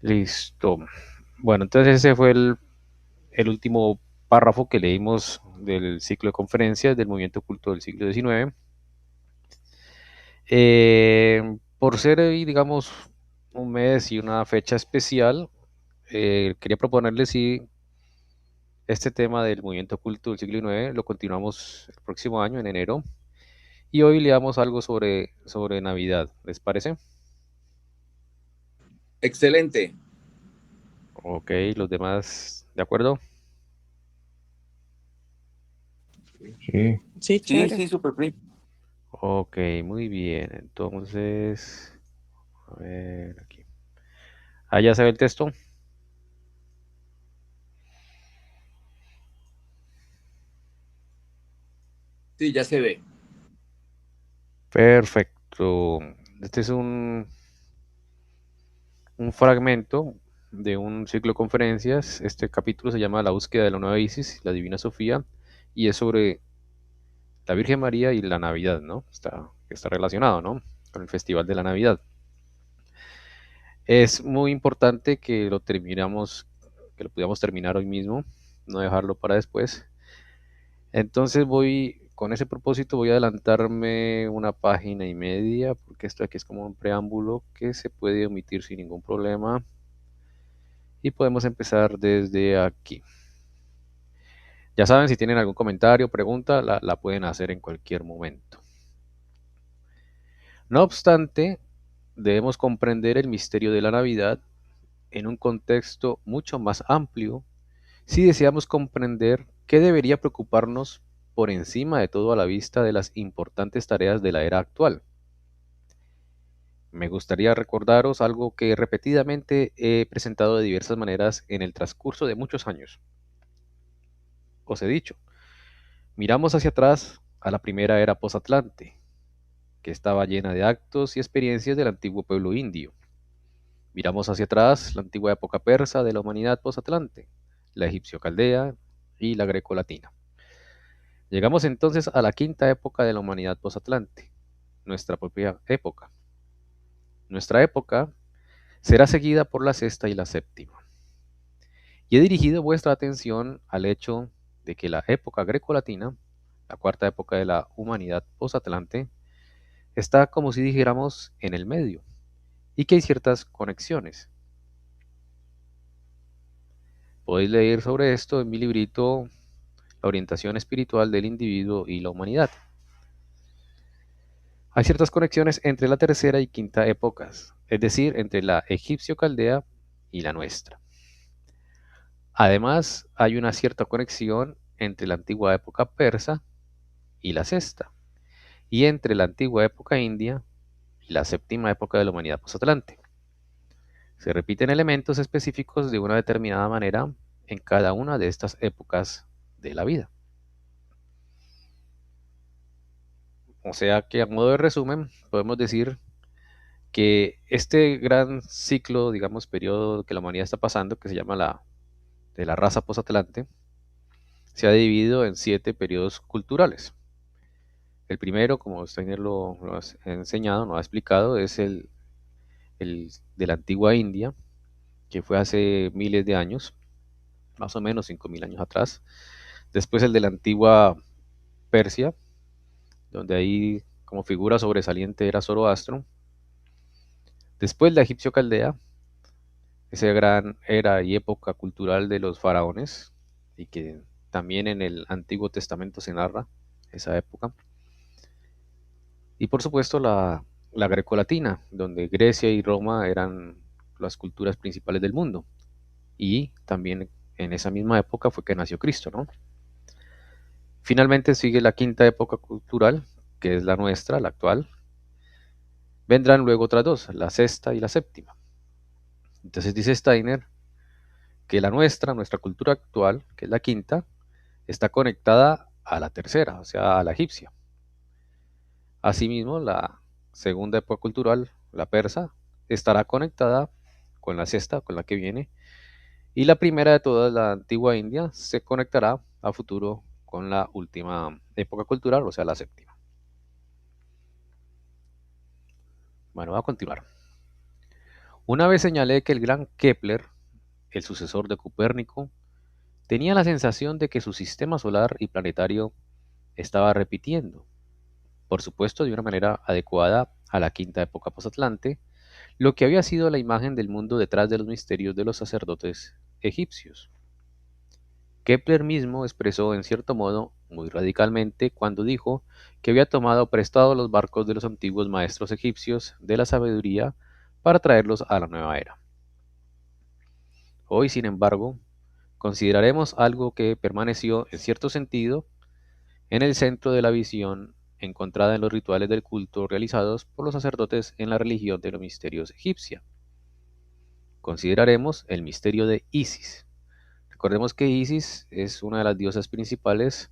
Listo. Bueno, entonces ese fue el último párrafo que leímos del ciclo de conferencias del movimiento oculto del siglo XIX. Por ser, digamos, un mes y una fecha especial, quería proponerles si este tema del movimiento oculto del siglo XIX lo continuamos el próximo año, en enero, y hoy leamos algo sobre Navidad. ¿Les parece? Excelente. Ok, los demás, ¿de acuerdo? Sí, Sí, Sí, chévere. sí, super free. Ok, muy bien. Entonces, a ver aquí. Ah, ya se ve el texto. Sí, ya se ve. Perfecto. Este es un fragmento de un ciclo de conferencias. Este capítulo se llama La búsqueda de la nueva Isis, la Divina Sofía, y es sobre la Virgen María y la Navidad, ¿no? Está relacionado, ¿no? Con el Festival de la Navidad. Es muy importante que lo terminamos, que lo pudiéramos terminar hoy mismo, no dejarlo para después. Entonces con ese propósito voy a adelantarme una página y media, porque esto aquí es como un preámbulo que se puede omitir sin ningún problema. Y podemos empezar desde aquí. Ya saben, si tienen algún comentario o pregunta, la pueden hacer en cualquier momento. No obstante, debemos comprender el misterio de la Navidad en un contexto mucho más amplio si deseamos comprender qué debería preocuparnos por encima de todo a la vista de las importantes tareas de la era actual. Me gustaría recordaros algo que repetidamente he presentado de diversas maneras en el transcurso de muchos años. Os he dicho, miramos hacia atrás a la primera era posatlante, que estaba llena de actos y experiencias del antiguo pueblo indio. Miramos hacia atrás la antigua época persa de la humanidad posatlante, la egipcio-caldea y la greco-latina. Llegamos entonces a la quinta época de la humanidad posatlante, nuestra propia época. Nuestra época será seguida por la sexta y la séptima. Y he dirigido vuestra atención al hecho de que la época greco-latina, la cuarta época de la humanidad posatlante, está como si dijéramos en el medio y que hay ciertas conexiones. Podéis leer sobre esto en mi librito La orientación espiritual del individuo y la humanidad. Hay ciertas conexiones entre la tercera y quinta épocas, es decir, entre la egipcio-caldea y la nuestra. Además, hay una cierta conexión entre la antigua época persa y la sexta, y entre la antigua época india y la séptima época de la humanidad posatlante. Se repiten elementos específicos de una determinada manera en cada una de estas épocas de la vida. O sea que a modo de resumen, podemos decir que este gran ciclo, digamos, periodo que la humanidad está pasando, que se llama de la raza posatlante, se ha dividido en 7 periodos culturales. El primero, como Steiner lo ha enseñado, nos ha explicado, es el de la antigua India, que fue hace miles de años, más o menos 5.000 años atrás. Después el de la antigua Persia, donde ahí como figura sobresaliente era Zoroastro. Después la egipcio-caldea, esa gran era y época cultural de los faraones, y que también en el Antiguo Testamento se narra esa época. Y por supuesto la greco-latina, donde Grecia y Roma eran las culturas principales del mundo. Y también en esa misma época fue que nació Cristo, ¿no? Finalmente sigue la quinta época cultural, que es la nuestra, la actual. Vendrán luego otras dos, la sexta y la séptima. Entonces dice Steiner que la nuestra cultura actual, que es la quinta, está conectada a la tercera, o sea, a la egipcia. Asimismo, la segunda época cultural, la persa, estará conectada con la sexta, con la que viene, y la primera de todas, la antigua India, se conectará a futuro con la última época cultural, o sea, la séptima. Bueno, va a continuar. Una vez señalé que el gran Kepler, el sucesor de Copérnico, tenía la sensación de que su sistema solar y planetario estaba repitiendo, por supuesto de una manera adecuada a la quinta época posatlante, lo que había sido la imagen del mundo detrás de los misterios de los sacerdotes egipcios. Kepler mismo expresó en cierto modo muy radicalmente cuando dijo que había tomado prestado los barcos de los antiguos maestros egipcios de la sabiduría para traerlos a la nueva era. Hoy, sin embargo, consideraremos algo que permaneció en cierto sentido en el centro de la visión encontrada en los rituales del culto realizados por los sacerdotes en la religión de los misterios egipcia. Consideraremos el misterio de Isis. Recordemos que Isis es una de las diosas principales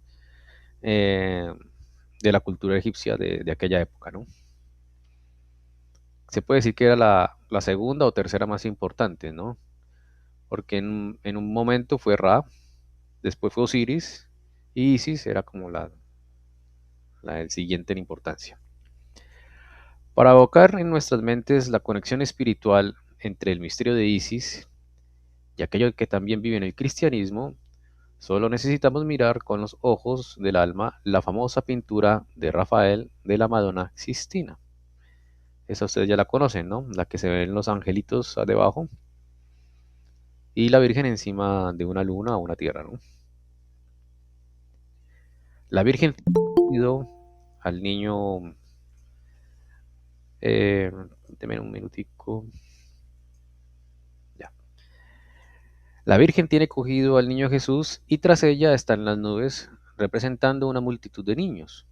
eh, de la cultura egipcia de aquella época, ¿no? Se puede decir que era la segunda o tercera más importante, ¿no? Porque en un momento fue Ra, después fue Osiris, y Isis era como el siguiente en importancia. Para evocar en nuestras mentes la conexión espiritual entre el misterio de Isis y aquello que también vive en el cristianismo, solo necesitamos mirar con los ojos del alma la famosa pintura de Rafael de la Madonna Sistina. Esa ustedes ya la conocen, ¿no? La que se ven los angelitos debajo y la Virgen encima de una luna o una tierra, ¿no? La Virgen pidió al niño, déjenme un minutico, ya. La Virgen tiene cogido al niño Jesús y tras ella están las nubes representando una multitud de niños.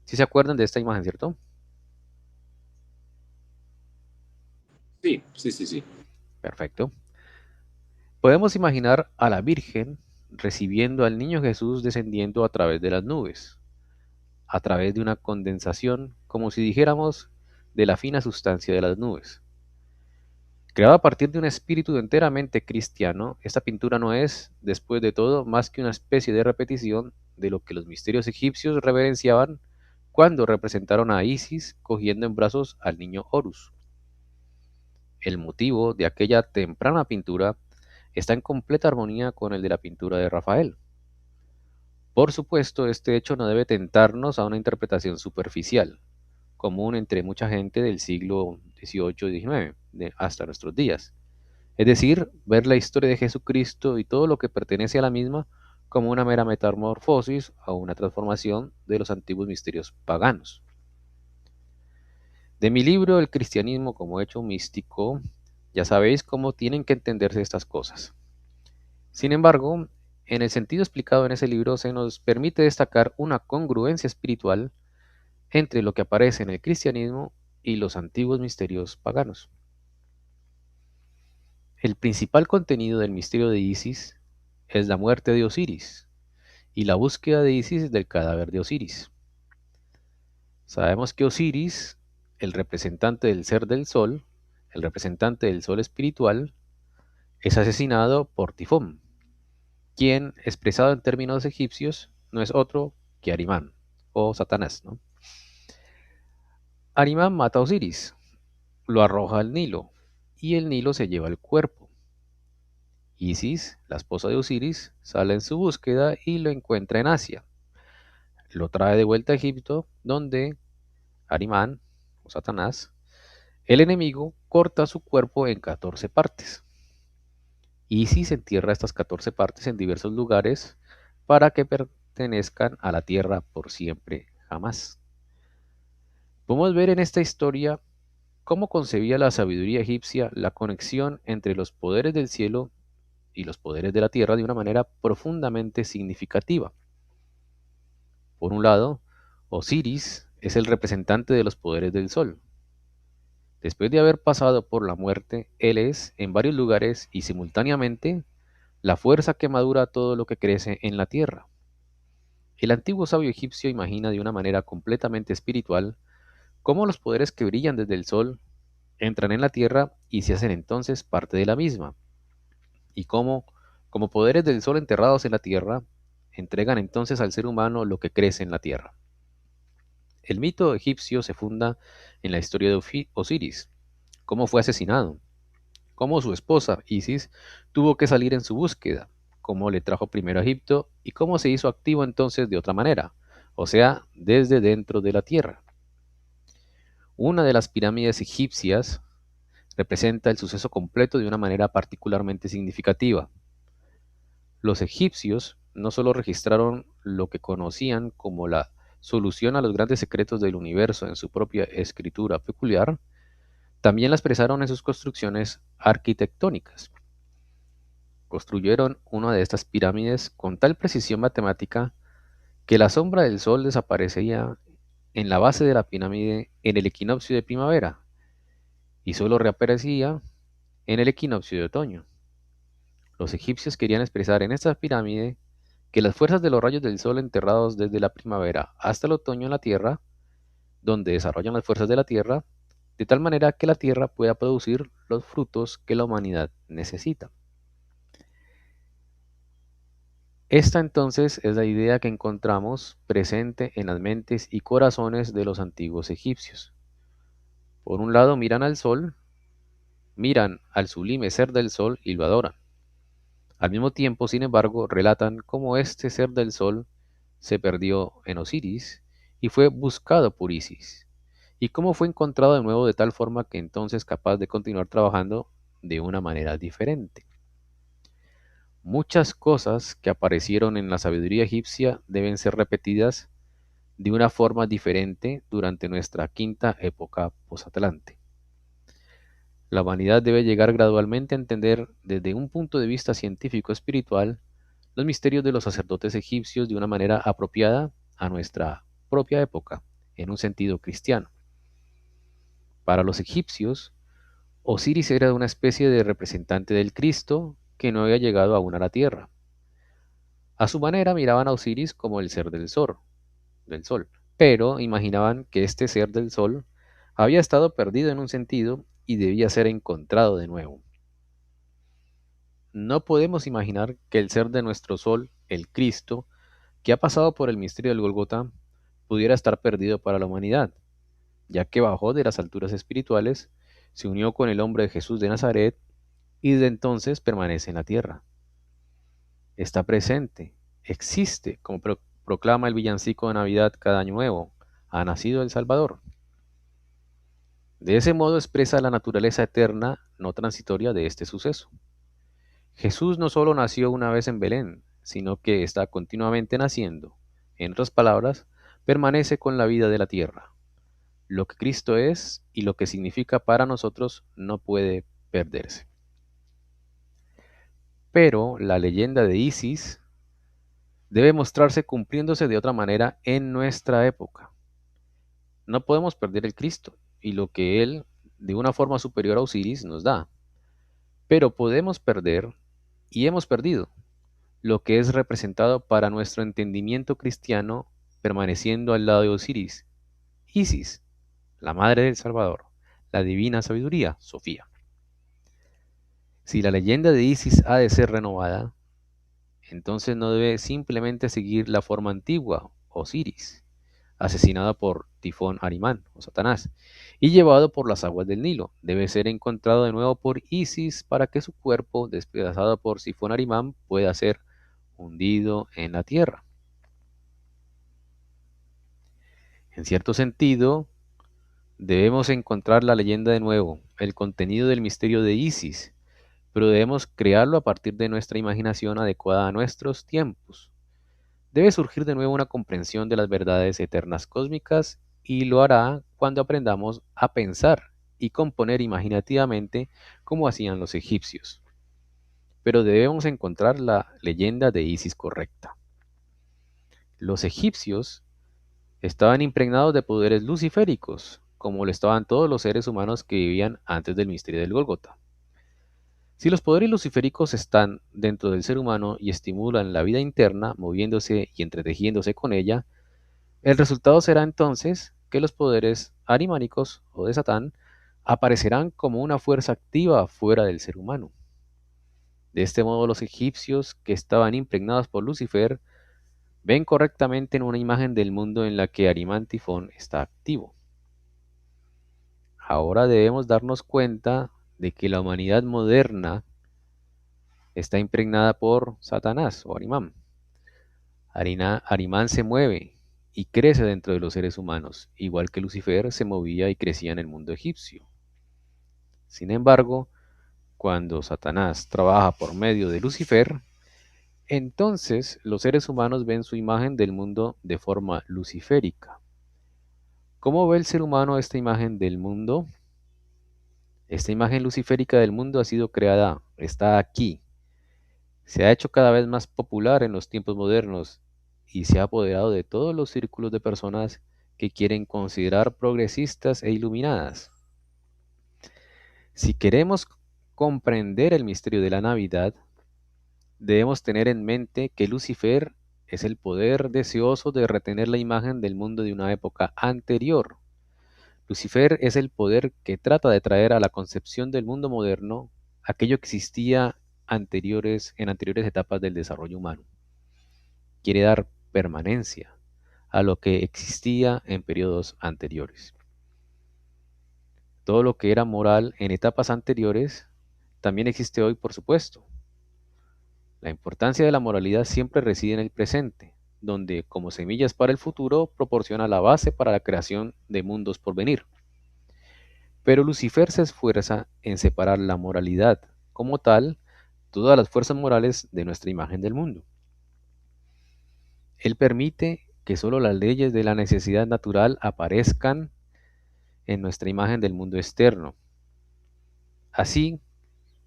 ¿Sí se acuerdan de esta imagen, cierto? Sí, sí, sí, sí. Perfecto. Podemos imaginar a la Virgen recibiendo al niño Jesús descendiendo a través de las nubes, a través de una condensación, como si dijéramos, de la fina sustancia de las nubes. Creada a partir de un espíritu enteramente cristiano, esta pintura no es, después de todo, más que una especie de repetición de lo que los misterios egipcios reverenciaban cuando representaron a Isis cogiendo en brazos al niño Horus. El motivo de aquella temprana pintura está en completa armonía con el de la pintura de Rafael. Por supuesto, este hecho no debe tentarnos a una interpretación superficial, común entre mucha gente del siglo XVIII y XIX, hasta nuestros días. Es decir, ver la historia de Jesucristo y todo lo que pertenece a la misma como una mera metamorfosis o una transformación de los antiguos misterios paganos. De mi libro El cristianismo como hecho místico, ya sabéis cómo tienen que entenderse estas cosas. Sin embargo, en el sentido explicado en ese libro se nos permite destacar una congruencia espiritual entre lo que aparece en el cristianismo y los antiguos misterios paganos. El principal contenido del misterio de Isis es la muerte de Osiris y la búsqueda de Isis del cadáver de Osiris. Sabemos que Osiris, el representante del ser del sol, el representante del sol espiritual, es asesinado por Tifón, quien, expresado en términos egipcios, no es otro que Arimán o Satanás, ¿no? Arimán mata a Osiris, lo arroja al Nilo y el Nilo se lleva el cuerpo. Isis, la esposa de Osiris, sale en su búsqueda y lo encuentra en Asia. Lo trae de vuelta a Egipto, donde Arimán, o Satanás, el enemigo, corta su cuerpo en 14 partes. Isis entierra estas 14 partes en diversos lugares para que pertenezcan a la tierra por siempre, jamás. Podemos ver en esta historia cómo concebía la sabiduría egipcia la conexión entre los poderes del cielo y los poderes de la tierra de una manera profundamente significativa. Por un lado, Osiris es el representante de los poderes del sol. Después de haber pasado por la muerte, él es, en varios lugares y simultáneamente, la fuerza que madura todo lo que crece en la tierra. El antiguo sabio egipcio imagina de una manera completamente espiritual cómo los poderes que brillan desde el sol entran en la tierra y se hacen entonces parte de la misma, y cómo, como poderes del sol enterrados en la tierra, entregan entonces al ser humano lo que crece en la tierra. El mito egipcio se funda en la historia de Osiris, cómo fue asesinado, cómo su esposa, Isis, tuvo que salir en su búsqueda, cómo le trajo primero a Egipto y cómo se hizo activo entonces de otra manera, o sea, desde dentro de la tierra. Una de las pirámides egipcias representa el suceso completo de una manera particularmente significativa. Los egipcios no solo registraron lo que conocían como la solución a los grandes secretos del universo en su propia escritura peculiar, también la expresaron en sus construcciones arquitectónicas. Construyeron una de estas pirámides con tal precisión matemática que la sombra del sol desaparecía en la base de la pirámide en el equinoccio de primavera y solo reaparecía en el equinoccio de otoño. Los egipcios querían expresar en esta pirámide que las fuerzas de los rayos del sol enterrados desde la primavera hasta el otoño en la Tierra, donde desarrollan las fuerzas de la Tierra, de tal manera que la Tierra pueda producir los frutos que la humanidad necesita. Esta entonces es la idea que encontramos presente en las mentes y corazones de los antiguos egipcios. Por un lado miran al sol, miran al sublime ser del sol y lo adoran. Al mismo tiempo, sin embargo, relatan cómo este ser del sol se perdió en Osiris y fue buscado por Isis, y cómo fue encontrado de nuevo de tal forma que entonces capaz de continuar trabajando de una manera diferente. Muchas cosas que aparecieron en la sabiduría egipcia deben ser repetidas de una forma diferente durante nuestra quinta época posatlante. La humanidad debe llegar gradualmente a entender desde un punto de vista científico-espiritual los misterios de los sacerdotes egipcios de una manera apropiada a nuestra propia época, en un sentido cristiano. Para los egipcios, Osiris era una especie de representante del Cristo que no había llegado aún a la tierra. A su manera miraban a Osiris como el ser del sol, pero imaginaban que este ser del sol había estado perdido en un sentido y debía ser encontrado de nuevo. No podemos imaginar que el ser de nuestro sol, el Cristo, que ha pasado por el misterio del Gólgota, pudiera estar perdido para la humanidad, ya que bajó de las alturas espirituales, se unió con el hombre de Jesús de Nazaret y desde entonces permanece en la tierra. Está presente, existe, como proclama el villancico de Navidad cada año nuevo, ha nacido el Salvador. De ese modo expresa la naturaleza eterna, no transitoria de este suceso. Jesús no solo nació una vez en Belén, sino que está continuamente naciendo. En otras palabras, permanece con la vida de la tierra. Lo que Cristo es y lo que significa para nosotros no puede perderse. Pero la leyenda de Isis debe mostrarse cumpliéndose de otra manera en nuestra época. No podemos perder el Cristo y lo que Él, de una forma superior a Osiris, nos da. Pero podemos perder, y hemos perdido, lo que es representado para nuestro entendimiento cristiano permaneciendo al lado de Osiris, Isis, la madre del Salvador, la divina sabiduría, Sofía. Si la leyenda de Isis ha de ser renovada, entonces no debe simplemente seguir la forma antigua, Osiris, asesinado por Tifón Arimán o Satanás, y llevado por las aguas del Nilo. Debe ser encontrado de nuevo por Isis para que su cuerpo, despedazado por Tifón Arimán, pueda ser hundido en la tierra. En cierto sentido, debemos encontrar la leyenda de nuevo, el contenido del misterio de Isis, pero debemos crearlo a partir de nuestra imaginación adecuada a nuestros tiempos. Debe surgir de nuevo una comprensión de las verdades eternas cósmicas y lo hará cuando aprendamos a pensar y componer imaginativamente como hacían los egipcios. Pero debemos encontrar la leyenda de Isis correcta. Los egipcios estaban impregnados de poderes luciféricos, como lo estaban todos los seres humanos que vivían antes del misterio del Gólgota. Si los poderes luciféricos están dentro del ser humano y estimulan la vida interna, moviéndose y entretejiéndose con ella, el resultado será entonces que los poderes arimánicos o de Satán aparecerán como una fuerza activa fuera del ser humano. De este modo, los egipcios que estaban impregnados por Lucifer ven correctamente en una imagen del mundo en la que Arimán Tifón está activo. Ahora debemos darnos cuenta de que la humanidad moderna está impregnada por Satanás o Arimán. Arimán se mueve y crece dentro de los seres humanos, igual que Lucifer se movía y crecía en el mundo egipcio. Sin embargo, cuando Satanás trabaja por medio de Lucifer, entonces los seres humanos ven su imagen del mundo de forma luciférica. ¿Cómo ve el ser humano esta imagen del mundo? Esta imagen luciférica del mundo ha sido creada, está aquí, se ha hecho cada vez más popular en los tiempos modernos y se ha apoderado de todos los círculos de personas que quieren considerar progresistas e iluminadas. Si queremos comprender el misterio de la Navidad, debemos tener en mente que Lucifer es el poder deseoso de retener la imagen del mundo de una época anterior. Lucifer es el poder que trata de traer a la concepción del mundo moderno aquello que existía en anteriores etapas del desarrollo humano. Quiere dar permanencia a lo que existía en periodos anteriores. Todo lo que era moral en etapas anteriores también existe hoy, por supuesto. La importancia de la moralidad siempre reside en el presente, donde, como semillas para el futuro, proporciona la base para la creación de mundos por venir. Pero Lucifer se esfuerza en separar la moralidad como tal, todas las fuerzas morales de nuestra imagen del mundo. Él permite que solo las leyes de la necesidad natural aparezcan en nuestra imagen del mundo externo. Así,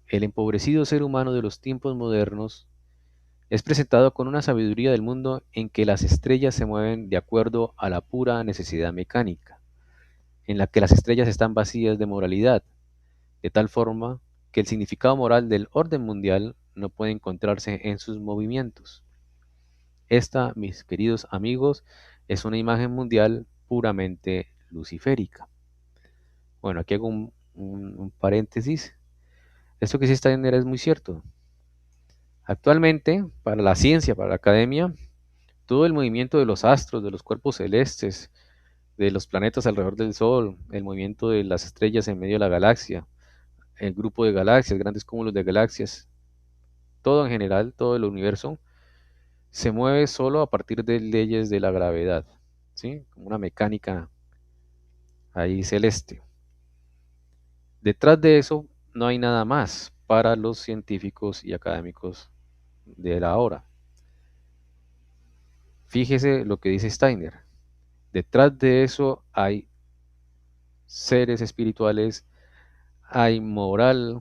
el empobrecido ser humano de los tiempos modernos es presentado con una sabiduría del mundo en que las estrellas se mueven de acuerdo a la pura necesidad mecánica, en la que las estrellas están vacías de moralidad, de tal forma que el significado moral del orden mundial no puede encontrarse en sus movimientos. Esta, mis queridos amigos, es una imagen mundial puramente luciférica. Bueno, aquí hago un paréntesis. Esto que sí está en es muy cierto. Actualmente, para la ciencia, para la academia, todo el movimiento de los astros, de los cuerpos celestes, de los planetas alrededor del Sol, el movimiento de las estrellas en medio de la galaxia, el grupo de galaxias, grandes cúmulos de galaxias, todo en general, todo el universo, se mueve solo a partir de leyes de la gravedad, ¿sí? Como una mecánica ahí celeste. Detrás de eso no hay nada más para los científicos y académicos de la hora. Fíjese lo que dice Steiner. Detrás de eso hay seres espirituales, hay moral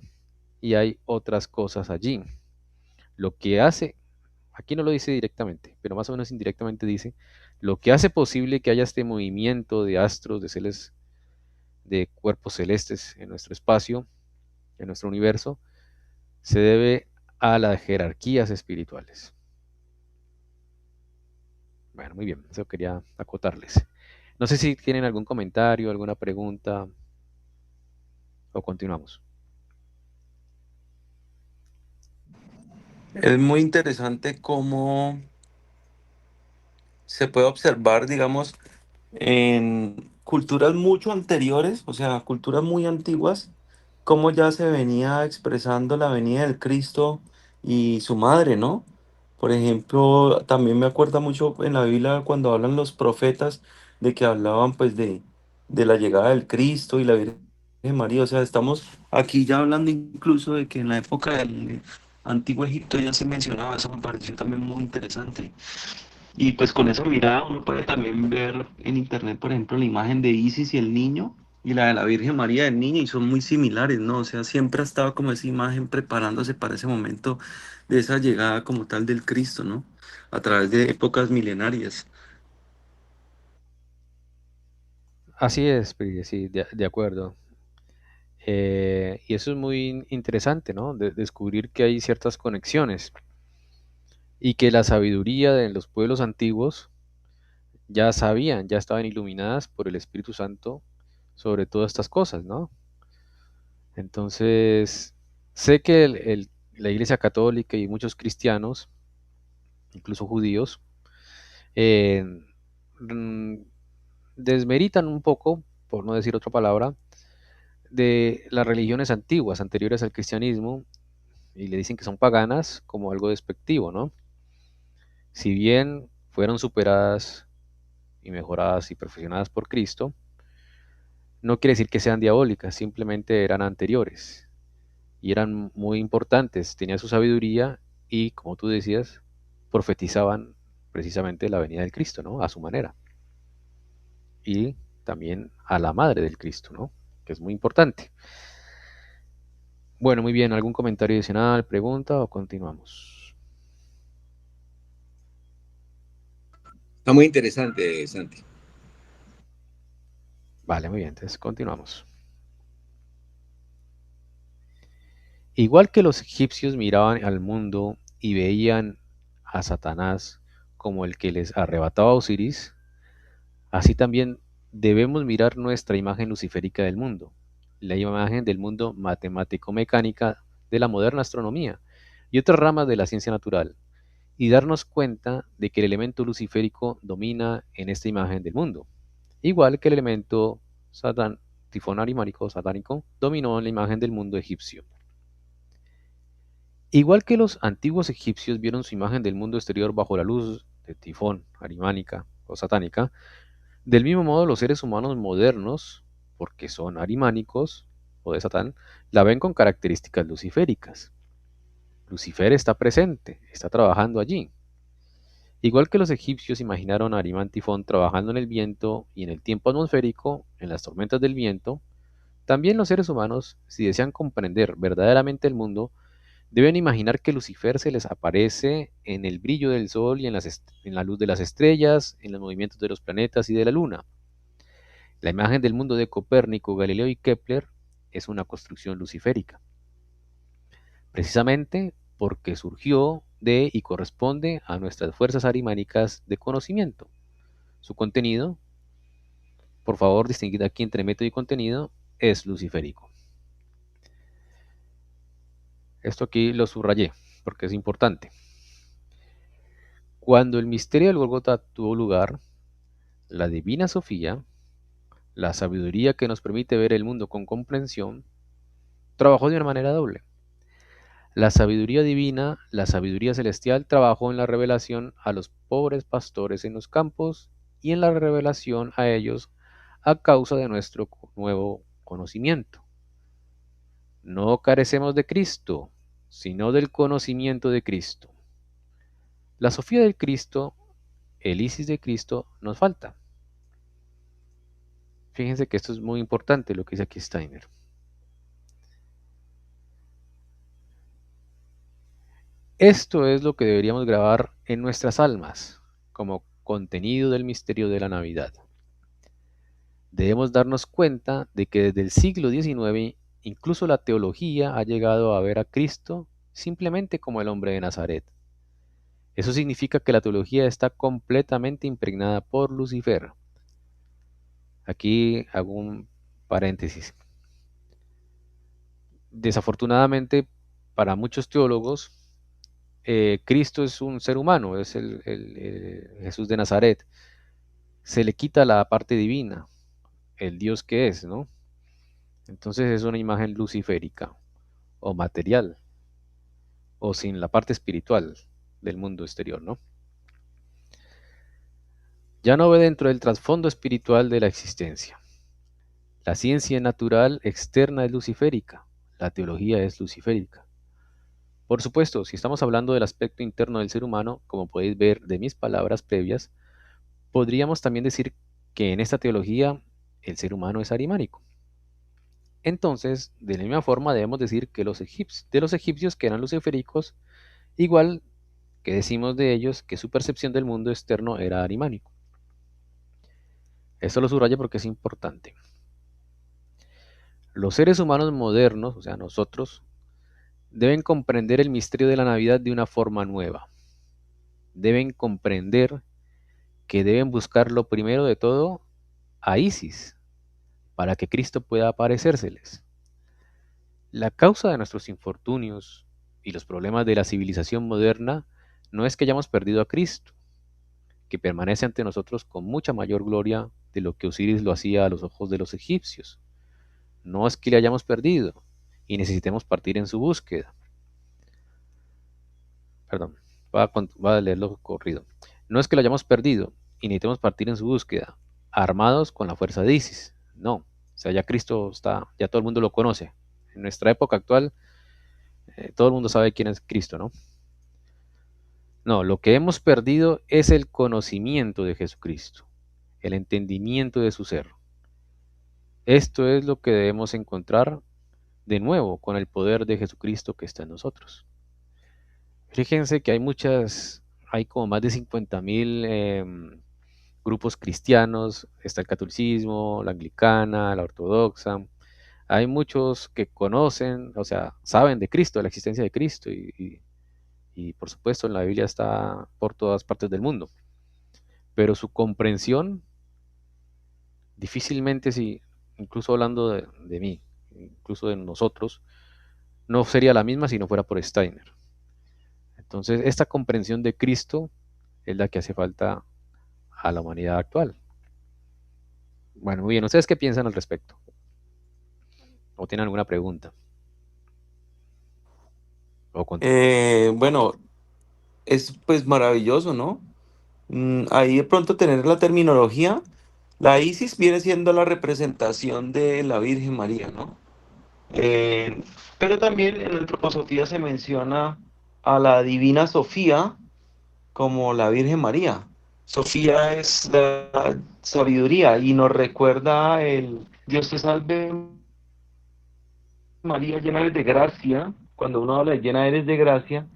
y hay otras cosas allí. Lo que hace, aquí no lo dice directamente, pero más o menos indirectamente dice, lo que hace posible que haya este movimiento de astros, de seres, de cuerpos celestes en nuestro espacio, en nuestro universo, se debe a las jerarquías espirituales. Bueno, muy bien, eso quería acotarles. No sé si tienen algún comentario, alguna pregunta o continuamos. Es muy interesante cómo se puede observar, digamos, en culturas mucho anteriores, o sea, culturas muy antiguas, cómo ya se venía expresando la venida del Cristo y su madre, ¿no? Por ejemplo, también me acuerda mucho en la Biblia cuando hablan los profetas de que hablaban pues de la llegada del Cristo y la Virgen María. O sea, estamos aquí ya hablando incluso de que en la época del antiguo Egipto ya se mencionaba, eso me pareció también muy interesante. Y pues con esa mirada uno puede también ver en internet, por ejemplo, la imagen de Isis y el niño y la de la Virgen María del niño y son muy similares, ¿no? O sea, siempre ha estado como esa imagen preparándose para ese momento de esa llegada como tal del Cristo, ¿no? A través de épocas milenarias. Así es, Pri, sí, de acuerdo. Y eso es muy interesante, ¿no? Descubrir que hay ciertas conexiones y que la sabiduría de los pueblos antiguos ya sabían, ya estaban iluminadas por el Espíritu Santo sobre todas estas cosas, ¿no? Entonces, sé que la Iglesia Católica y muchos cristianos, incluso judíos, eh, mm, desmeritan un poco, por no decir otra palabra, de las religiones antiguas, anteriores al cristianismo, y le dicen que son paganas como algo despectivo, ¿no? Si bien fueron superadas y mejoradas y perfeccionadas por Cristo, no quiere decir que sean diabólicas, simplemente eran anteriores y eran muy importantes, tenían su sabiduría y, como tú decías, profetizaban precisamente la venida del Cristo, ¿no? A su manera. Y también a la madre del Cristo, ¿no? Que es muy importante. Bueno, muy bien, ¿algún comentario adicional, pregunta o continuamos? Está muy interesante, Santi. Vale, muy bien, entonces continuamos. Igual que los egipcios miraban al mundo y veían a Satanás como el que les arrebataba a Osiris, así también debemos mirar nuestra imagen luciférica del mundo, la imagen del mundo matemático-mecánica de la moderna astronomía y otras ramas de la ciencia natural, y darnos cuenta de que el elemento luciférico domina en esta imagen del mundo, igual que el elemento tifón arimánico satánico dominó en la imagen del mundo egipcio. Igual que los antiguos egipcios vieron su imagen del mundo exterior bajo la luz de tifón arimánica o satánica, del mismo modo los seres humanos modernos, porque son arimánicos o de Satán, la ven con características luciféricas. Lucifer está presente, está trabajando allí. Igual que los egipcios imaginaron a Arimán Tifón trabajando en el viento y en el tiempo atmosférico, en las tormentas del viento, también los seres humanos, si desean comprender verdaderamente el mundo, deben imaginar que Lucifer se les aparece en el brillo del sol y en la luz de las estrellas, en los movimientos de los planetas y de la luna. La imagen del mundo de Copérnico, Galileo y Kepler es una construcción luciférica, precisamente porque surgió de y corresponde a nuestras fuerzas arimánicas de conocimiento. Su contenido, por favor, distinguid aquí entre método y contenido, es luciférico. Esto aquí lo subrayé porque es importante. Cuando el misterio del Gólgota tuvo lugar, la Divina Sofía, la sabiduría que nos permite ver el mundo con comprensión, trabajó de una manera doble. La sabiduría divina, la sabiduría celestial, trabajó en la revelación a los pobres pastores en los campos y en la revelación a ellos a causa de nuestro nuevo conocimiento. No carecemos de Cristo, sino del conocimiento de Cristo. La Sofía del Cristo, el Isis de Cristo, nos falta. Fíjense que esto es muy importante lo que dice aquí Steiner. Esto es lo que deberíamos grabar en nuestras almas como contenido del misterio de la Navidad. Debemos darnos cuenta de que desde el siglo XIX incluso la teología ha llegado a ver a Cristo simplemente como el hombre de Nazaret. Eso significa que la teología está completamente impregnada por Lucifer. Aquí hago un paréntesis. Desafortunadamente, para muchos teólogos, Cristo es un ser humano, es el Jesús de Nazaret. Se le quita la parte divina, el Dios que es, ¿no? Entonces es una imagen luciférica o material o sin la parte espiritual del mundo exterior, ¿no? Ya no ve dentro del trasfondo espiritual de la existencia. La ciencia natural externa es luciférica, la teología es luciférica. Por supuesto, si estamos hablando del aspecto interno del ser humano, como podéis ver de mis palabras previas, podríamos también decir que en esta teología el ser humano es arimánico. Entonces, de la misma forma debemos decir que de los egipcios que eran luciféricos, igual que decimos de ellos que su percepción del mundo externo era arimánico. Esto lo subrayo porque es importante. Los seres humanos modernos, o sea, nosotros, deben comprender el misterio de la Navidad de una forma nueva. Deben comprender que deben buscar lo primero de todo a Isis, para que Cristo pueda aparecérseles. La causa de nuestros infortunios y los problemas de la civilización moderna no es que hayamos perdido a Cristo, que permanece ante nosotros con mucha mayor gloria de lo que Osiris lo hacía a los ojos de los egipcios. No es que le hayamos perdido y necesitemos partir en su búsqueda. Perdón, voy a leerlo corrido. No es que lo hayamos perdido y necesitemos partir en su búsqueda, armados con la fuerza de ISIS. No, o sea, ya Cristo está, ya todo el mundo lo conoce. En nuestra época actual, todo el mundo sabe quién es Cristo, ¿no? No, lo que hemos perdido es el conocimiento de Jesucristo, el entendimiento de su ser. Esto es lo que debemos encontrar de nuevo con el poder de Jesucristo que está en nosotros. Fíjense que hay como más de 50.000 grupos cristianos, está el catolicismo, la anglicana, la ortodoxa. Hay muchos que conocen, o sea, saben de Cristo, de la existencia de Cristo y por supuesto en la Biblia está por todas partes del mundo. Pero su comprensión difícilmente, si, incluso hablando de mí, incluso de nosotros, no sería la misma si no fuera por Steiner. Entonces, esta comprensión de Cristo es la que hace falta a la humanidad actual. Bueno, muy bien, ¿ustedes qué piensan al respecto? ¿O tienen alguna pregunta? ¿O continúo? Bueno, es pues maravilloso, ¿no? Ahí de pronto tener la terminología, la Isis viene siendo la representación de la Virgen María, ¿no? Eh, pero también en la antroposofía se menciona a la Divina Sofía como la Virgen María. Sofía es la sabiduría y nos recuerda el Dios te salve María, llena eres de gracia. Cuando uno habla de llena eres de gracia,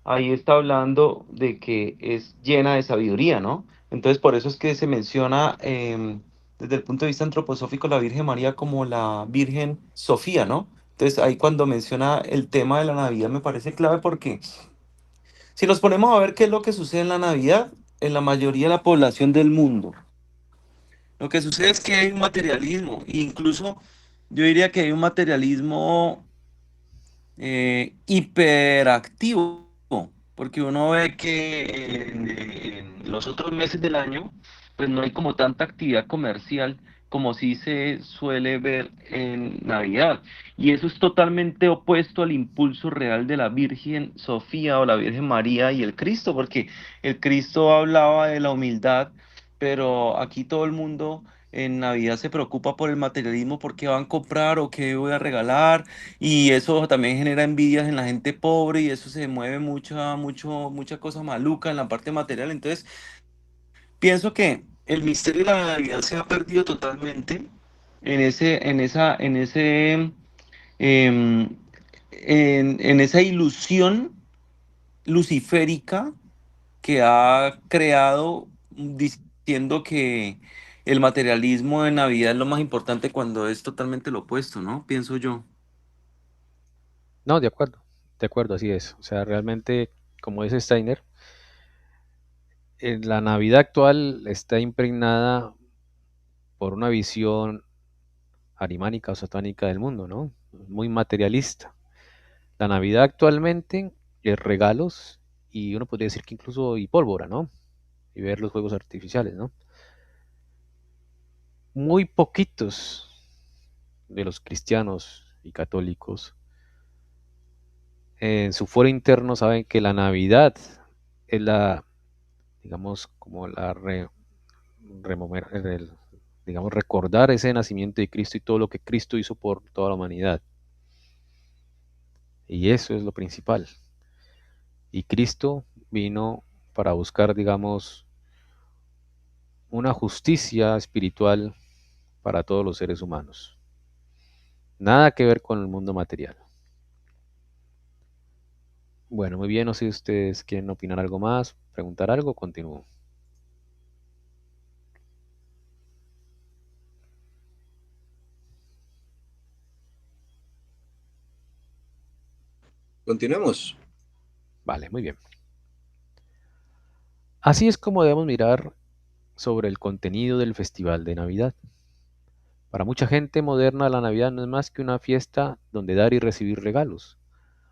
ahí está hablando de que es llena de sabiduría, ¿no? Entonces, por eso es que se menciona desde el punto de vista antroposófico la Virgen María como la Virgen Sofía, ¿no? Entonces, ahí cuando menciona el tema de la Navidad me parece clave porque si nos ponemos a ver qué es lo que sucede en la Navidad, en la mayoría de la población del mundo, lo que sucede es que hay un materialismo, e incluso yo diría que hay un materialismo hiperactivo, porque uno ve que en los otros meses del año, pues no hay como tanta actividad comercial como sí se suele ver en Navidad. Y eso es totalmente opuesto al impulso real de la Virgen Sofía o la Virgen María y el Cristo, porque el Cristo hablaba de la humildad, pero aquí todo el mundo en Navidad se preocupa por el materialismo, por qué van a comprar o qué voy a regalar, y eso también genera envidias en la gente pobre y eso se mueve mucha cosa maluca en la parte material. Entonces, pienso que el misterio de la Navidad se ha perdido totalmente em, en esa ilusión luciférica que ha creado diciendo que el materialismo de Navidad es lo más importante cuando es totalmente lo opuesto, ¿no? Pienso yo. No, de acuerdo, así es. O sea, realmente, como dice Steiner, la Navidad actual está impregnada por una visión arimánica o satánica del mundo, ¿no? Muy materialista. La Navidad actualmente es regalos y uno podría decir que incluso y pólvora, ¿no? Y ver los juegos artificiales, ¿no? Muy poquitos de los cristianos y católicos en su foro interno saben que la Navidad es la, digamos, como digamos, recordar ese nacimiento de Cristo y todo lo que Cristo hizo por toda la humanidad. Y eso es lo principal. Y Cristo vino para buscar, digamos, una justicia espiritual para todos los seres humanos. Nada que ver con el mundo material. Bueno, muy bien, no sé si ustedes quieren opinar algo más, preguntar algo, continúo. Continuemos. Vale, muy bien. Así es como debemos mirar sobre el contenido del Festival de Navidad. Para mucha gente moderna, la Navidad no es más que una fiesta donde dar y recibir regalos,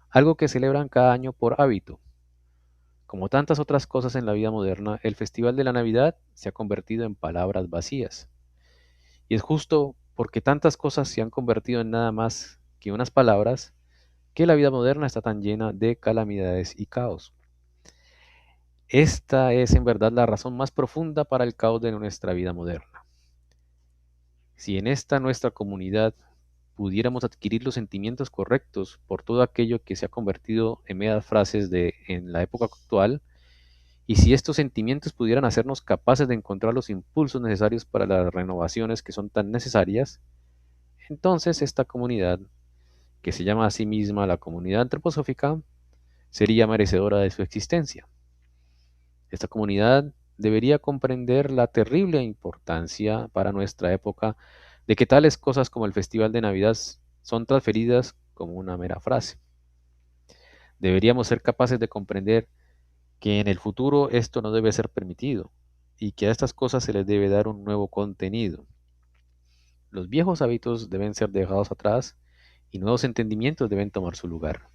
algo que celebran cada año por hábito. Como tantas otras cosas en la vida moderna, el Festival de la Navidad se ha convertido en palabras vacías. Y es justo porque tantas cosas se han convertido en nada más que unas palabras, que la vida moderna está tan llena de calamidades y caos. Esta es en verdad la razón más profunda para el caos de nuestra vida moderna. Si en esta nuestra comunidad pudiéramos adquirir los sentimientos correctos por todo aquello que se ha convertido en meras frases en la época actual, y si estos sentimientos pudieran hacernos capaces de encontrar los impulsos necesarios para las renovaciones que son tan necesarias, entonces esta comunidad, que se llama a sí misma la comunidad antroposófica, sería merecedora de su existencia. Esta comunidad debería comprender la terrible importancia para nuestra época de que tales cosas como el Festival de Navidad son transferidas como una mera frase. Deberíamos ser capaces de comprender que en el futuro esto no debe ser permitido y que a estas cosas se les debe dar un nuevo contenido. Los viejos hábitos deben ser dejados atrás y nuevos entendimientos deben tomar su lugar.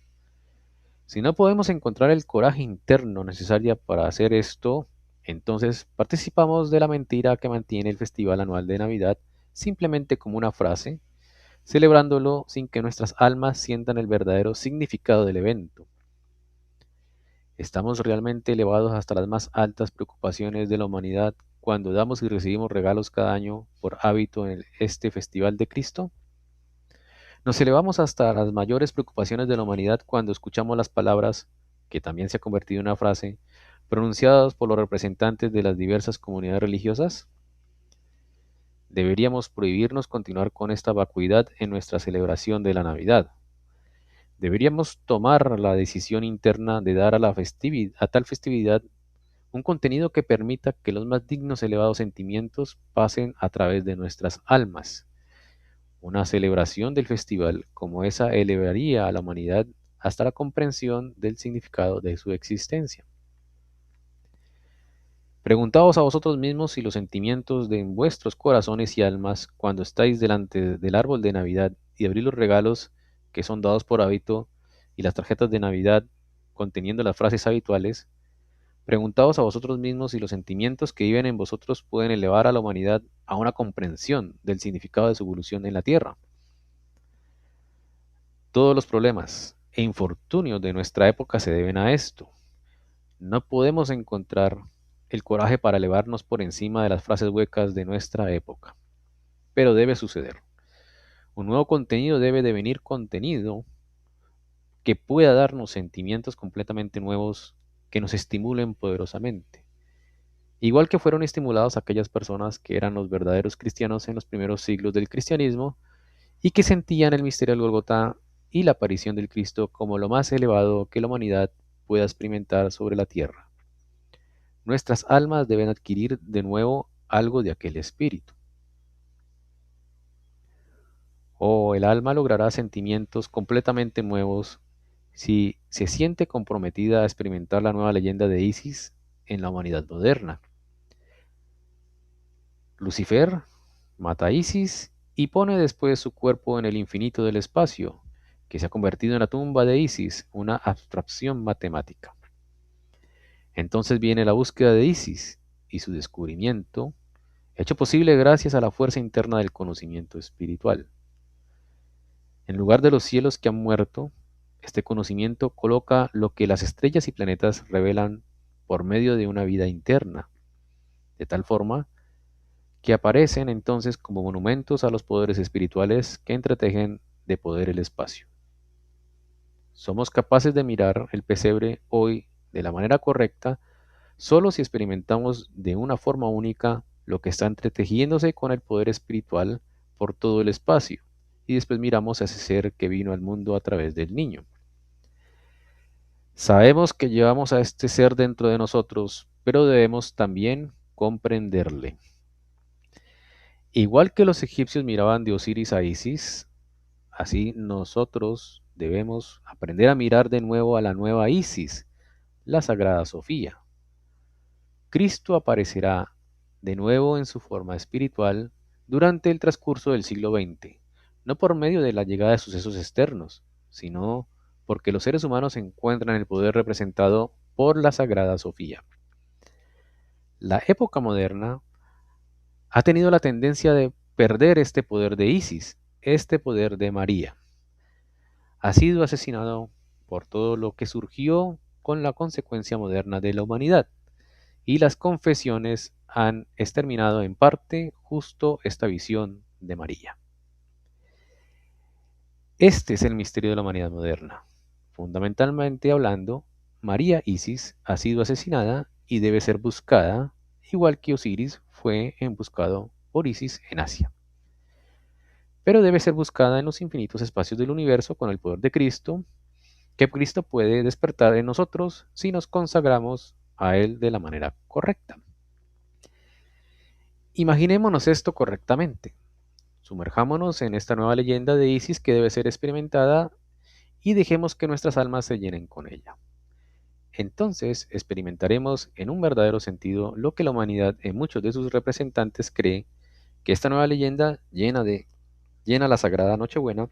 Si no podemos encontrar el coraje interno necesario para hacer esto, entonces participamos de la mentira que mantiene el Festival Anual de Navidad simplemente como una frase, celebrándolo sin que nuestras almas sientan el verdadero significado del evento. ¿Estamos realmente elevados hasta las más altas preocupaciones de la humanidad cuando damos y recibimos regalos cada año por hábito en este Festival de Cristo? ¿Nos elevamos hasta las mayores preocupaciones de la humanidad cuando escuchamos las palabras, que también se ha convertido en una frase, pronunciadas por los representantes de las diversas comunidades religiosas? Deberíamos prohibirnos continuar con esta vacuidad en nuestra celebración de la Navidad. Deberíamos tomar la decisión interna de dar a tal festividad un contenido que permita que los más dignos elevados sentimientos pasen a través de nuestras almas. Una celebración del festival como esa elevaría a la humanidad hasta la comprensión del significado de su existencia. Preguntaos a vosotros mismos si los sentimientos de vuestros corazones y almas cuando estáis delante del árbol de Navidad y abrís los regalos que son dados por hábito y las tarjetas de Navidad conteniendo las frases habituales. Preguntaos a vosotros mismos si los sentimientos que viven en vosotros pueden elevar a la humanidad a una comprensión del significado de su evolución en la Tierra. Todos los problemas e infortunios de nuestra época se deben a esto. No podemos encontrar el coraje para elevarnos por encima de las frases huecas de nuestra época. Pero debe suceder. Un nuevo contenido debe devenir contenido que pueda darnos sentimientos completamente nuevos que nos estimulen poderosamente. Igual que fueron estimulados aquellas personas que eran los verdaderos cristianos en los primeros siglos del cristianismo y que sentían el misterio del Gólgota y la aparición del Cristo como lo más elevado que la humanidad pueda experimentar sobre la tierra. Nuestras almas deben adquirir de nuevo algo de aquel espíritu. El alma logrará sentimientos completamente nuevos si se siente comprometida a experimentar la nueva leyenda de Isis en la humanidad moderna. Lucifer mata a Isis y pone después su cuerpo en el infinito del espacio, que se ha convertido en la tumba de Isis, una abstracción matemática. Entonces viene la búsqueda de Isis y su descubrimiento, hecho posible gracias a la fuerza interna del conocimiento espiritual. En lugar de los cielos que han muerto, este conocimiento coloca lo que las estrellas y planetas revelan por medio de una vida interna, de tal forma que aparecen entonces como monumentos a los poderes espirituales que entretejen de poder el espacio. Somos capaces de mirar el pesebre hoy de la manera correcta solo si experimentamos de una forma única lo que está entretejiéndose con el poder espiritual por todo el espacio, y después miramos a ese ser que vino al mundo a través del niño. Sabemos que llevamos a este ser dentro de nosotros, pero debemos también comprenderle. Igual que los egipcios miraban de Osiris a Isis, así nosotros debemos aprender a mirar de nuevo a la nueva Isis, la Sagrada Sofía. Cristo aparecerá de nuevo en su forma espiritual durante el transcurso del siglo XX, no por medio de la llegada de sucesos externos, sino porque los seres humanos encuentran el poder representado por la Sagrada Sofía. La época moderna ha tenido la tendencia de perder este poder de Isis, este poder de María. Ha sido asesinado por todo lo que surgió con la consecuencia moderna de la humanidad, y las confesiones han exterminado en parte justo esta visión de María. Este es el misterio de la humanidad moderna. Fundamentalmente hablando, María Isis ha sido asesinada y debe ser buscada, igual que Osiris fue emboscado por Isis en Asia. Pero debe ser buscada en los infinitos espacios del universo con el poder de Cristo, que Cristo puede despertar en nosotros si nos consagramos a Él de la manera correcta. Imaginémonos esto correctamente. Sumerjámonos en esta nueva leyenda de Isis que debe ser experimentada y dejemos que nuestras almas se llenen con ella. Entonces experimentaremos en un verdadero sentido lo que la humanidad en muchos de sus representantes cree que esta nueva leyenda llena la sagrada Nochebuena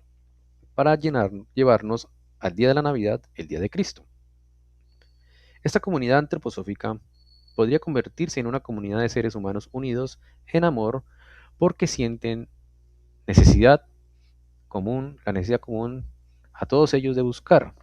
para llevarnos al día de la Navidad, el día de Cristo. Esta comunidad antroposófica podría convertirse en una comunidad de seres humanos unidos en amor porque sienten la necesidad común a todos ellos de buscar.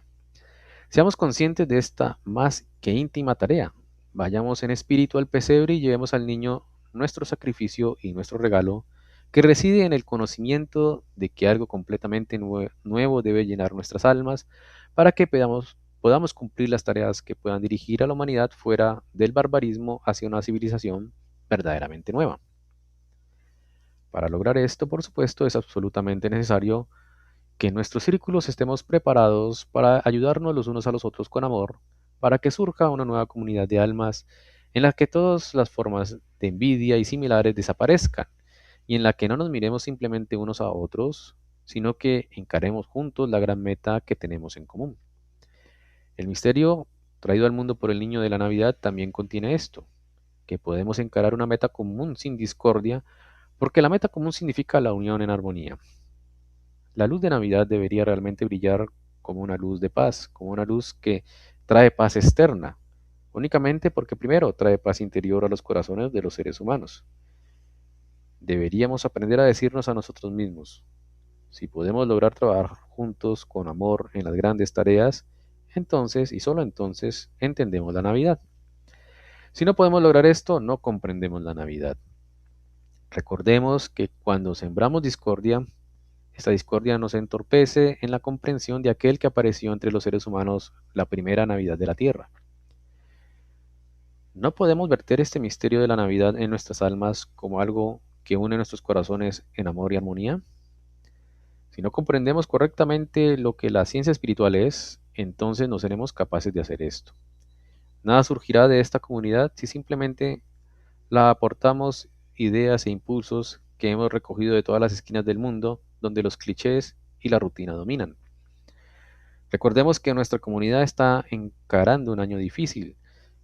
Seamos conscientes de esta más que íntima tarea. Vayamos en espíritu al pesebre y llevemos al niño nuestro sacrificio y nuestro regalo, que reside en el conocimiento de que algo completamente nuevo debe llenar nuestras almas para que podamos cumplir las tareas que puedan dirigir a la humanidad fuera del barbarismo hacia una civilización verdaderamente nueva. Para lograr esto, por supuesto, es absolutamente necesario que en nuestros círculos estemos preparados para ayudarnos los unos a los otros con amor, para que surja una nueva comunidad de almas en la que todas las formas de envidia y similares desaparezcan, y en la que no nos miremos simplemente unos a otros, sino que encaremos juntos la gran meta que tenemos en común. El misterio traído al mundo por el niño de la Navidad también contiene esto, que podemos encarar una meta común sin discordia, porque la meta común significa la unión en armonía. La luz de Navidad debería realmente brillar como una luz de paz, como una luz que trae paz externa, únicamente porque primero trae paz interior a los corazones de los seres humanos. Deberíamos aprender a decirnos a nosotros mismos, si podemos lograr trabajar juntos con amor en las grandes tareas, entonces y solo entonces entendemos la Navidad. Si no podemos lograr esto, no comprendemos la Navidad. Recordemos que cuando sembramos discordia, esta discordia nos entorpece en la comprensión de aquel que apareció entre los seres humanos la primera Navidad de la Tierra. No podemos verter este misterio de la Navidad en nuestras almas como algo que une nuestros corazones en amor y armonía. Si no comprendemos correctamente lo que la ciencia espiritual es, entonces no seremos capaces de hacer esto. Nada surgirá de esta comunidad si simplemente la aportamos ideas e impulsos que hemos recogido de todas las esquinas del mundo, donde los clichés y la rutina dominan. Recordemos que nuestra comunidad está encarando un año difícil,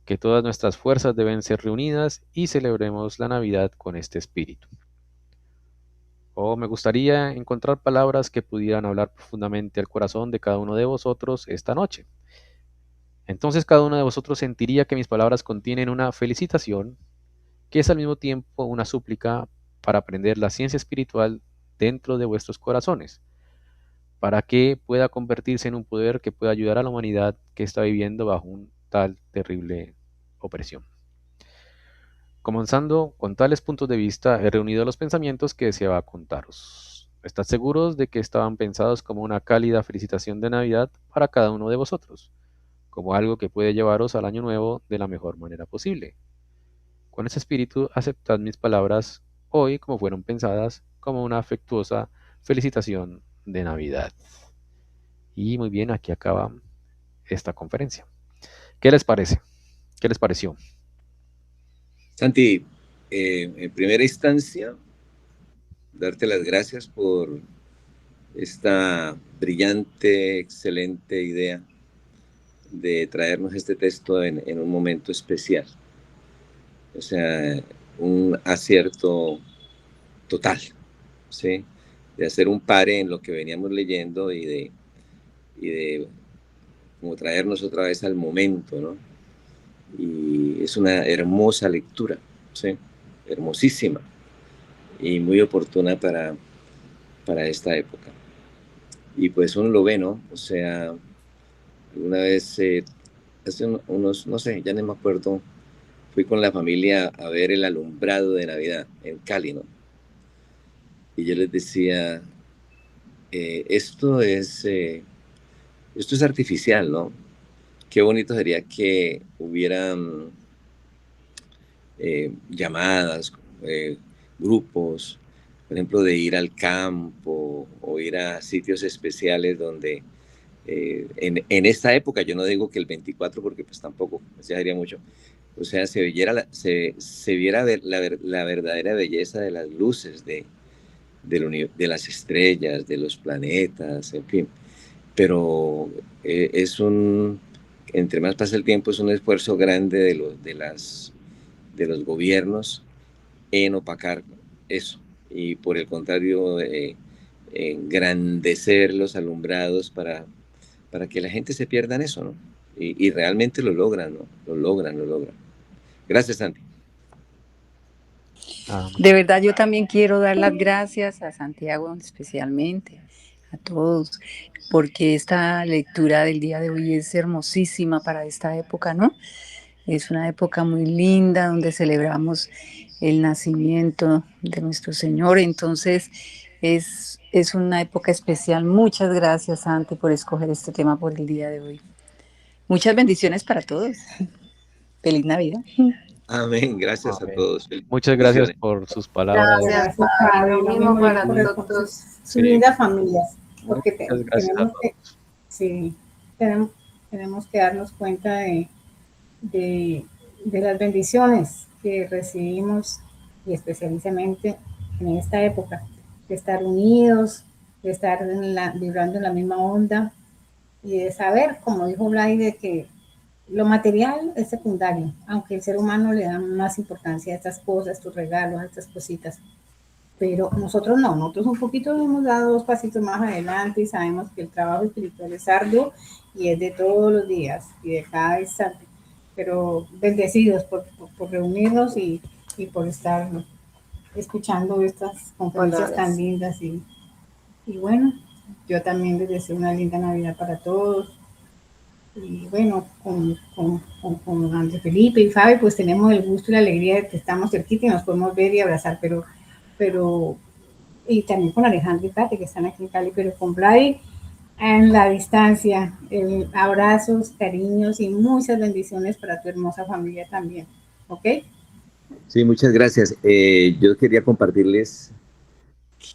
que todas nuestras fuerzas deben ser reunidas y celebremos la Navidad con este espíritu. Me gustaría encontrar palabras que pudieran hablar profundamente al corazón de cada uno de vosotros esta noche. Entonces cada uno de vosotros sentiría que mis palabras contienen una felicitación, que es al mismo tiempo una súplica para aprender la ciencia espiritual dentro de vuestros corazones, para que pueda convertirse en un poder que pueda ayudar a la humanidad que está viviendo bajo un tal terrible opresión. Comenzando con tales puntos de vista, he reunido los pensamientos que deseaba contaros. Estad seguros de que estaban pensados como una cálida felicitación de Navidad para cada uno de vosotros, como algo que puede llevaros al año nuevo de la mejor manera posible. Con ese espíritu aceptad mis palabras hoy como fueron pensadas, como una afectuosa felicitación de Navidad. Y muy bien, aquí acaba esta conferencia. ¿Qué les parece? ¿Qué les pareció? Santi, en primera instancia, darte las gracias por esta brillante, excelente idea de traernos este texto en un momento especial. O sea, un acierto total, ¿sí? De hacer un pare en lo que veníamos leyendo y de como traernos otra vez al momento, ¿no? Y es una hermosa lectura, ¿sí? Hermosísima. y muy oportuna para esta época. Y pues uno lo ve, ¿no? O sea, una vez, hace unos, no sé, ya no me acuerdo, fui con la familia a ver el alumbrado de Navidad en Cali, ¿no? Y yo les decía, esto es artificial, ¿no? Qué bonito sería que hubieran llamadas, grupos, por ejemplo, de ir al campo o ir a sitios especiales donde en esta época, yo no digo que el 24 porque pues tampoco, ya sería mucho, o sea, se viera la verdadera belleza de las luces, de las estrellas, de los planetas, en fin. Pero entre más pasa el tiempo, es un esfuerzo grande de los gobiernos en opacar eso. Y por el contrario, engrandecer los alumbrados para que la gente se pierda en eso, ¿no? Y realmente lo logran, ¿no? Lo logran. Gracias, Santi. De verdad, yo también quiero dar las gracias a Santiago especialmente, a todos, porque esta lectura del día de hoy es hermosísima para esta época, ¿no? Es una época muy linda donde celebramos el nacimiento de nuestro Señor, entonces es una época especial. Muchas gracias, Santi, por escoger este tema por el día de hoy. Muchas bendiciones para todos. Feliz Navidad. Amén. Gracias a todos. Muchas gracias por sus palabras. Gracias, Padre. Lo mismo para todos. Sus lindas familias. Porque tenemos que darnos cuenta de las bendiciones que recibimos, y especialmente en esta época, de estar unidos, de estar vibrando en la misma onda, y de saber, como dijo Blay, de que lo material es secundario, aunque el ser humano le da más importancia a estas cosas, estos regalos, a estas cositas. Pero nosotros no, nosotros un poquito hemos dado 2 pasitos más adelante y sabemos que el trabajo espiritual es arduo y es de todos los días y de cada instante. Pero bendecidos por reunirnos y por estar escuchando estas conferencias tan lindas. Y bueno, yo también les deseo una linda Navidad para todos. Y bueno, con Andrés Felipe y Fabi, pues tenemos el gusto y la alegría de que estamos cerquita y nos podemos ver y abrazar, pero y también con Alejandro y Pati, que están aquí en Cali, pero con Blay en la distancia, abrazos, cariños y muchas bendiciones para tu hermosa familia también, ¿ok? Sí, muchas gracias. Yo quería compartirles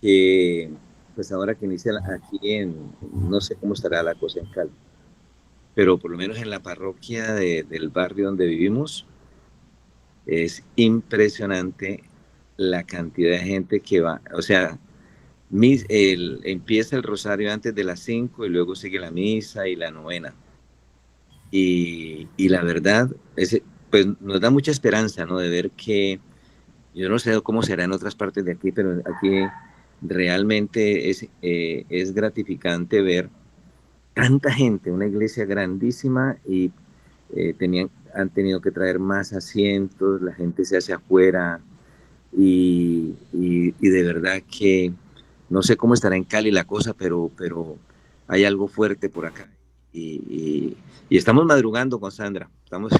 que, pues ahora que inicia aquí no sé cómo estará la cosa en Cali, pero por lo menos en la parroquia del barrio donde vivimos, es impresionante la cantidad de gente que va. O sea, empieza el rosario antes de las 5 y luego sigue la misa y la novena. Y la verdad, pues nos da mucha esperanza, ¿no? De ver que, yo no sé cómo será en otras partes de aquí, pero aquí realmente es gratificante ver tanta gente, una iglesia grandísima y han tenido que traer más asientos, la gente se hace afuera y de verdad que no sé cómo estará en Cali la cosa, pero hay algo fuerte por acá y estamos madrugando con Sandra, estamos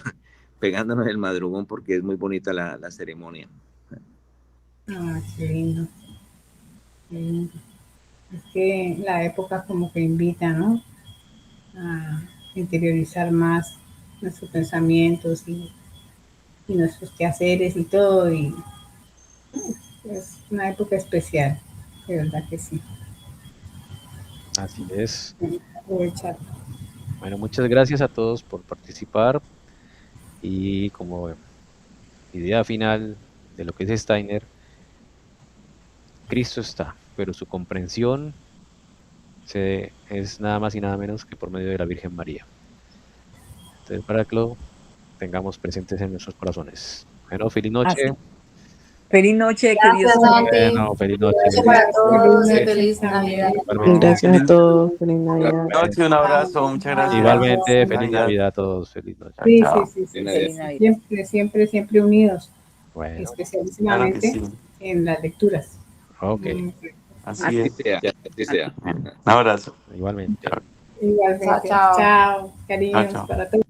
pegándonos el madrugón porque es muy bonita la ceremonia. Ah, qué lindo. Es que la época como que invita, ¿no? A interiorizar más nuestros pensamientos y nuestros quehaceres y todo, y es una época especial, de verdad que sí. Así es. Aprovechar. Bueno, muchas gracias a todos por participar y como idea final de lo que es Steiner, Cristo está, pero su comprensión es nada más y nada menos que por medio de la Virgen María. Entonces, para que lo tengamos presentes en nuestros corazones. Bueno, feliz noche. Feliz noche, queridos. Bueno, feliz noche. Gracias para todos. Feliz Navidad. Gracias a todos. Feliz Navidad. Noche, un abrazo, muchas gracias. Igualmente, feliz Navidad a todos. Feliz noche. Sí. Feliz Navidad. Siempre unidos. Bueno. Especialmente en las lecturas. Ok, Así Así es. sea, así sea. Un abrazo. igualmente. Igualmente. Chao, chao. Chao, cariños Chao, chao. para todos.